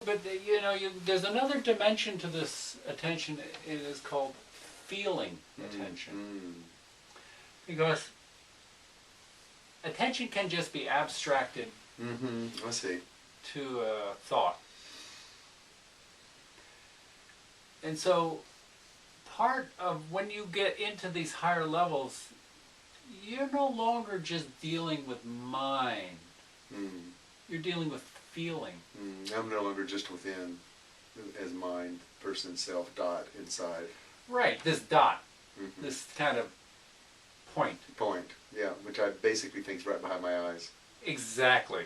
But there's another dimension to this attention. It is called feeling attention, because attention can just be abstracted I see. to a thought, and so part of when you get into these higher levels, you're no longer just dealing with mind. You're dealing with feeling. I'm no longer just within, as mind, person, self, dot, inside. Right, this dot, this kind of point. Point, yeah, which I basically think is right behind my eyes. Exactly.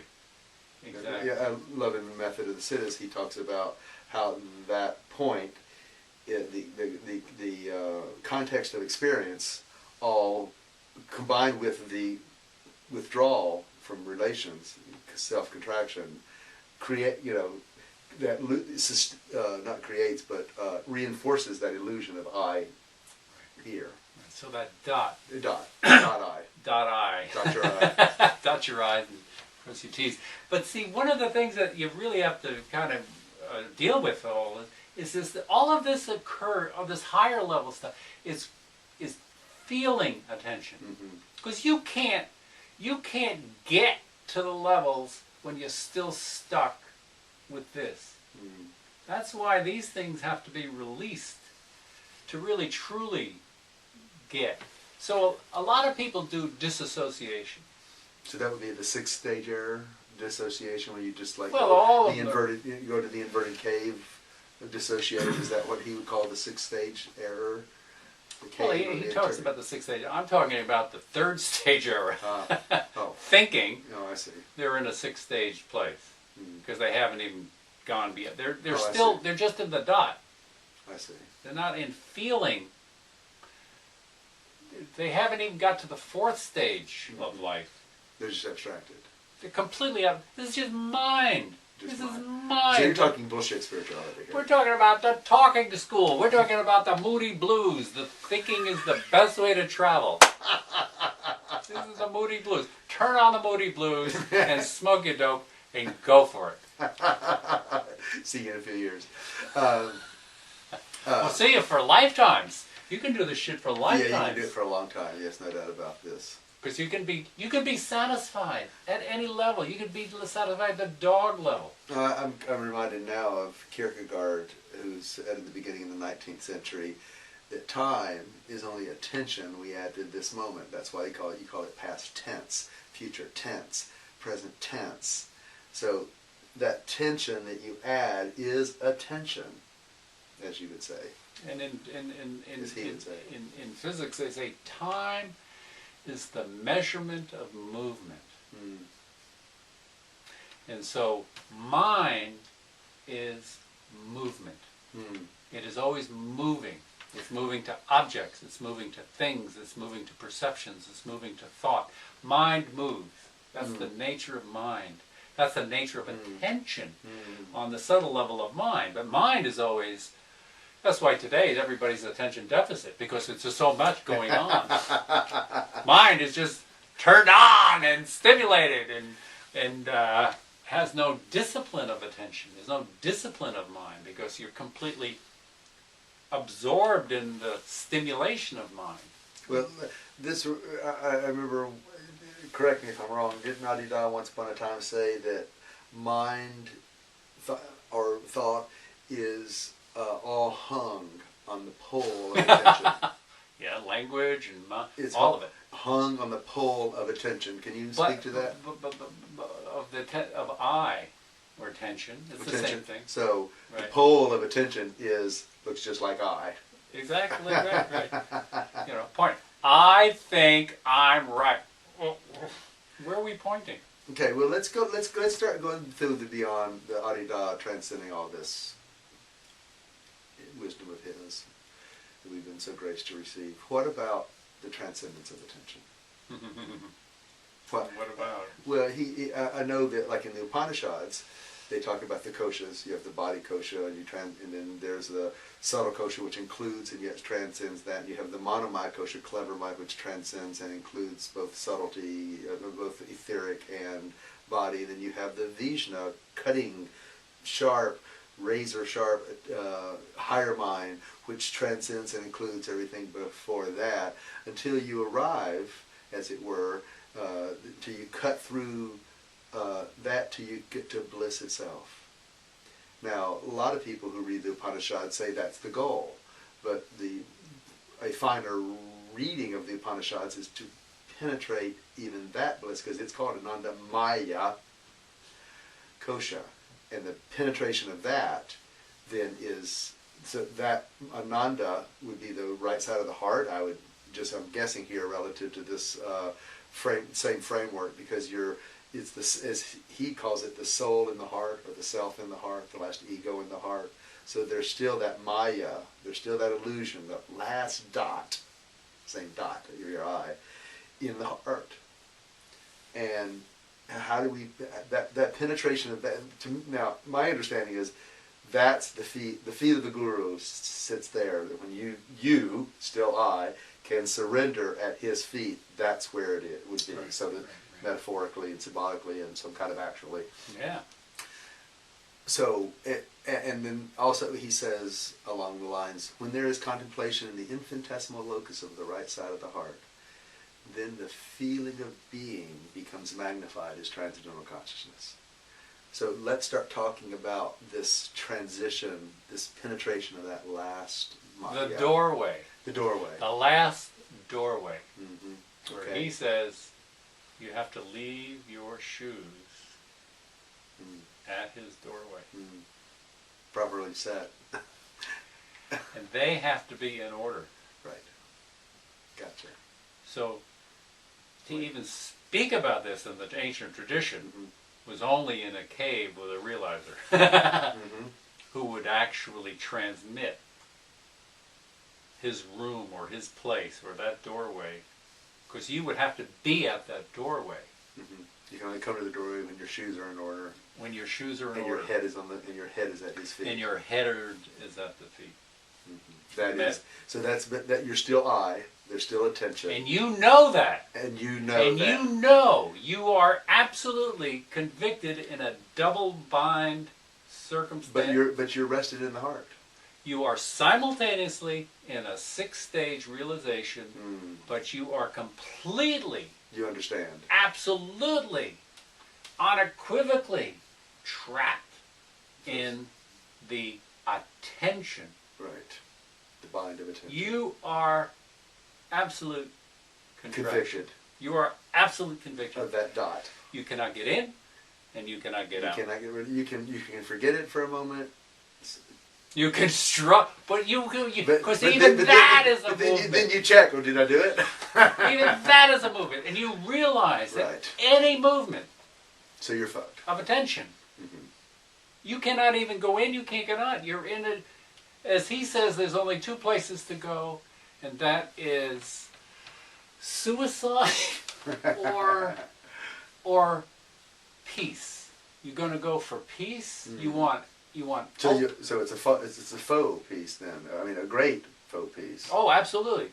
Exactly. Yeah, I love in the Method of the Siddhis, he talks about how that point, the context of experience, all combined with the withdrawal from relations, self-contraction, create, that not creates, but reinforces that illusion of I here. So that dot. Dot I. Dot I. Dot your I. Dot your I's and cross your T's. But see, one of the things that you really have to kind of deal with all is this, that all of this all this higher level stuff is feeling attention. Because you can't get to the levels when you're still stuck with this. That's why these things have to be released to really truly get. So a lot of people do disassociation. So that would be the 6th stage error, dissociation, where you just like you go to the inverted cave of dissociation. Is that what he would call the 6th stage error? Well, he talks about the 6th stage. I'm talking about the 3rd stage error. Thinking. Oh, I see. They're in a 6th stage place because they haven't even gone beyond. They're still they're just in the dot. I see. They're not in feeling. They haven't even got to the 4th stage of life. They're just abstracted. They're completely out. This is just mind. This is mind. So you're talking bullshit spirituality here. We're talking about the talking to school. We're talking about the moody blues. The thinking is the best way to travel. This is the moody blues. Turn on the moody blues and smoke your dope and go for it. See you in a few years. We'll see you for lifetimes. You can do this shit for lifetimes. Yeah, you can do it for a long time. Yes, no doubt about this. Because you can be satisfied at any level. You can be satisfied at the dog level. I'm reminded now of Kierkegaard, who said at the beginning of the 19th century that time is only a tension we add to this moment. That's why you call it past tense, future tense, present tense. So that tension that you add is attention, as you would say. And in physics, they say time is the measurement of movement. And so mind is movement. It is always moving. It's moving to objects, it's moving to things, it's moving to perceptions, it's moving to thought. Mind moves. That's the nature of mind. That's the nature of attention on the subtle level of mind. But mind is always... That's why today everybody's attention deficit, because it's just so much going on. Mind is just turned on and stimulated and has no discipline of attention. There's no discipline of mind because you're completely absorbed in the stimulation of mind. Well, this I remember, correct me if I'm wrong, didn't Adi Da once upon a time say that mind or thought is all hung on the pole of attention? Yeah, language and it's all of it. Hung on the pole of attention. Can you speak to that? Of eye or attention, it's the same thing. So the pole of attention looks just like I. Exactly right. Point. I think I'm right. Where are we pointing? Okay, well let's start going through the beyond the Adi Da, transcending all this wisdom of his that we've been so graced to receive. What about the transcendence of attention? What about? Well, I know that like in the Upanishads, they talk about the koshas. You have the body kosha, and then there's the subtle kosha, which includes and yet transcends that. And you have the monomai kosha, clever mind, which transcends and includes both subtlety, both etheric and body. Then you have the vijna, cutting sharp, razor sharp, higher mind, which transcends and includes everything before that, until you arrive, as it were, till you cut through that till you get to bliss itself. Now, a lot of people who read the Upanishads say that's the goal, but a finer reading of the Upanishads is to penetrate even that bliss, because it's called Ananda Maya Kosha, and the penetration of that then is, so that Ananda would be the right side of the heart. I'm guessing here relative to this same framework, because it's this, as he calls it, the soul in the heart, or the self in the heart, the last ego in the heart. So there's still that Maya, there's still that illusion, the last dot, same dot, your eye, in the heart. And how do we, that penetration of that, now my understanding is that's the feet of the Guru sits there, that when you, still I, can surrender at his feet, that's where it would be. Right, so that metaphorically and symbolically and some kind of actually. Yeah. So, and then also he says along the lines, when there is contemplation in the infinitesimal locus of the right side of the heart, then the feeling of being becomes magnified as transcendental consciousness. So let's start talking about this transition, this penetration of that last Maya. The doorway. The doorway. The last doorway. Mm-hmm. Where he says you have to leave your shoes at his doorway. Properly set. And they have to be in order. Right. Gotcha. So to even speak about this in the ancient tradition was only in a cave with a realizer who would actually transmit his room or his place or that doorway, because you would have to be at that doorway. You can only come to the doorway when your shoes are in order. When your shoes are in and order. Your head is and your head is at his feet. And your head is at the feet. That is. So that you're still I. There's still attention. And you know that. And you know and that. And you know you are absolutely convicted in a double bind circumstance. But you're rested in the heart. You are simultaneously in a 6-stage realization, but you are completely, you understand, absolutely, unequivocally trapped in the attention. Right. The bind of attention. You are absolute convicted. You are absolute conviction of that dot. You cannot get in, and you cannot get out. You cannot get rid of. You can forget it for a moment. You can but because even that is a movement. Then you check. Oh, did I do it? Even that is a movement, and you realize that any movement. So you're fucked. Of attention. You cannot even go in. You can't get out. You're in it. As he says, there's only 2 places to go, and that is suicide or peace. You're going to go for peace. You want. So it's a faux peace then. I mean, a great faux peace. Oh, absolutely.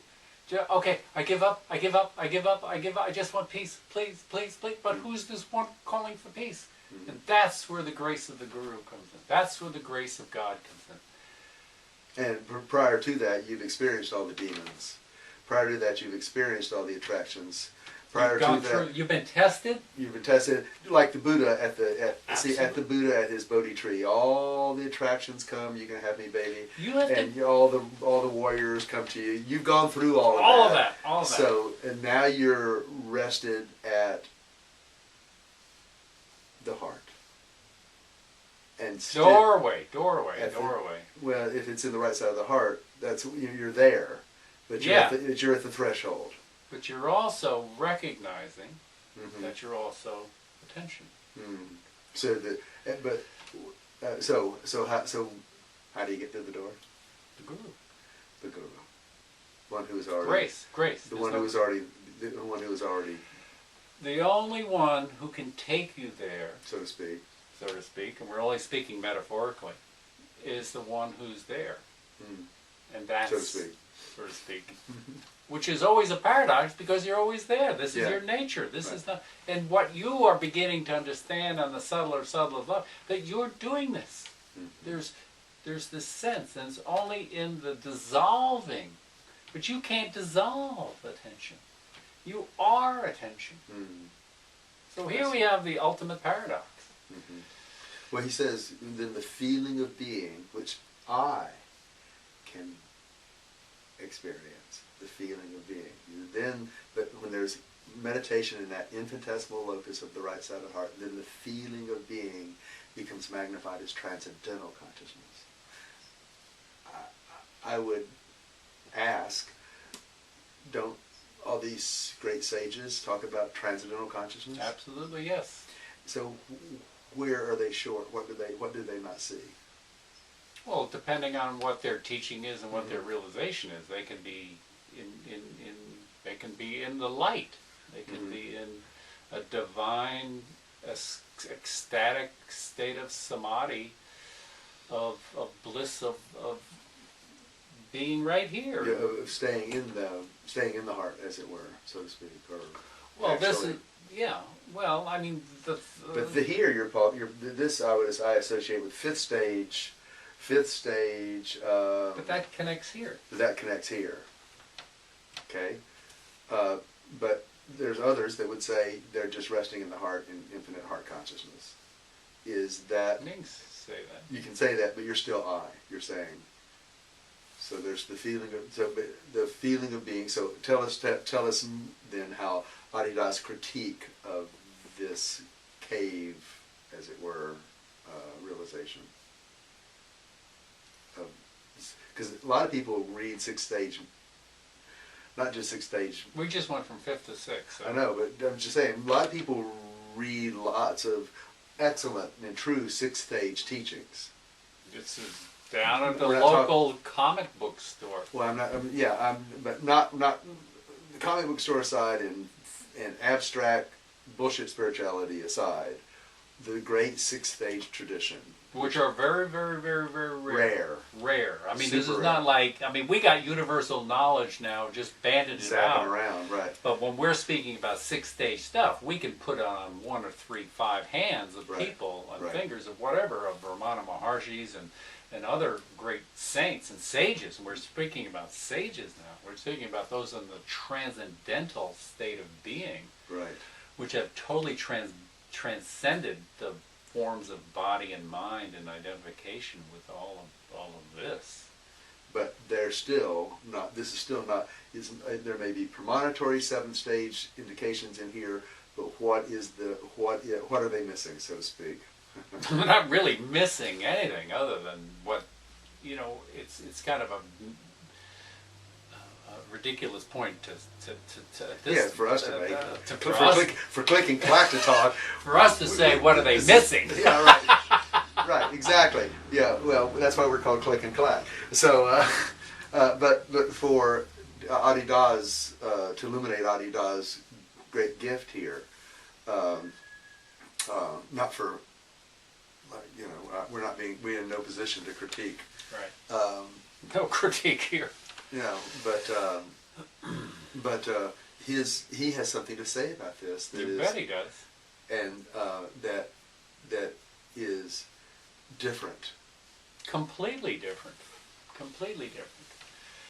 Okay, I give up. I give up. I give up. I give up. I just want peace, please, please, please. But who's this one calling for peace? And that's where the grace of the Guru comes in. That's where the grace of God comes in. And prior to that, you've experienced all the demons. Prior to that, you've experienced all the attractions. Prior to that, you've been tested. You've been tested, like the Buddha at the Buddha at his Bodhi tree. All the attractions come. You can have me, baby. All the warriors come to you. You've gone through all of that. All of that. So and now you're rested at the heart. And doorway. Well, if it's in the right side of the heart, that's you're there, but you're at the threshold. But you're also recognizing that you're also attention. So how do you get through the door? The Guru. The Guru. One who is already grace. The one who is already. The only one who can take you there, so to speak, and we're only speaking metaphorically, is the one who's there. And that's, so to speak. so to speak. Which is always a paradox because you're always there. This is your nature. This is not, and what you are beginning to understand on the subtler level, that you're doing this. There's this sense, and it's only in the dissolving, but you can't dissolve attention. You are attention. So here we have the ultimate paradox. Well, he says, then the feeling of being, which I can experience, the feeling of being. Then, but when there's meditation in that infinitesimal locus of the right side of the heart, then the feeling of being becomes magnified as transcendental consciousness. I would ask, don't all these great sages talk about transcendental consciousness? Absolutely, yes. So where are they short? What do they not see? Well, depending on what their teaching is and what their realization is, they can be they can be in the light. They can be in a divine, ecstatic state of samadhi, of bliss, of being right here. Yeah, of staying in the heart, as it were, so to speak. Or well, this is well, I mean but the here this I associate with fifth stage. But that connects here. That connects here. Okay, but there's others that would say they're just resting in the heart in infinite heart consciousness. Is that You can say that. you can say that, but you're still I. You're saying. So there's the feeling of being. So tell us then how Adi Da's critique of this cave, as it were, realization. Because a lot of people read sixth stage, not just sixth stage. We just went from fifth to sixth. So. I know, but I'm just saying, a lot of people read lots of excellent and true sixth stage teachings. This is down at the local comic book store. Well, I'm not. But not the comic book store aside, and abstract bullshit spirituality aside, the great sixth stage tradition, which are very, very, very, very rare. Rare. I mean, this is not like. I mean, we got universal knowledge now, just banded it out. Around, right? But when we're speaking about sixth stage stuff, we can put on 1 or 3, 5 hands of people and fingers of whatever of Ramana Maharshis and other great saints and sages. And we're speaking about sages now. We're speaking about those in the transcendental state of being, Right. which have totally transcended the forms of body and mind and identification with all of this. But they're still not. This is still not. There may be premonitory seventh stage indications in here, but what are they missing, so to speak? We're not really missing anything other than what, it's kind of a ridiculous point to this. Yeah, for us to make. For clicking clack to talk. For us to say, what are they missing? Yeah, right. Right, exactly. Yeah, well, that's why we're called click and clack. So, but for Adi Da's, to illuminate Adi Da's great gift here, not for, we're in no position to critique. Right. No critique here. But he has something to say about this. Bet he does. And that is different. Completely different. Completely different.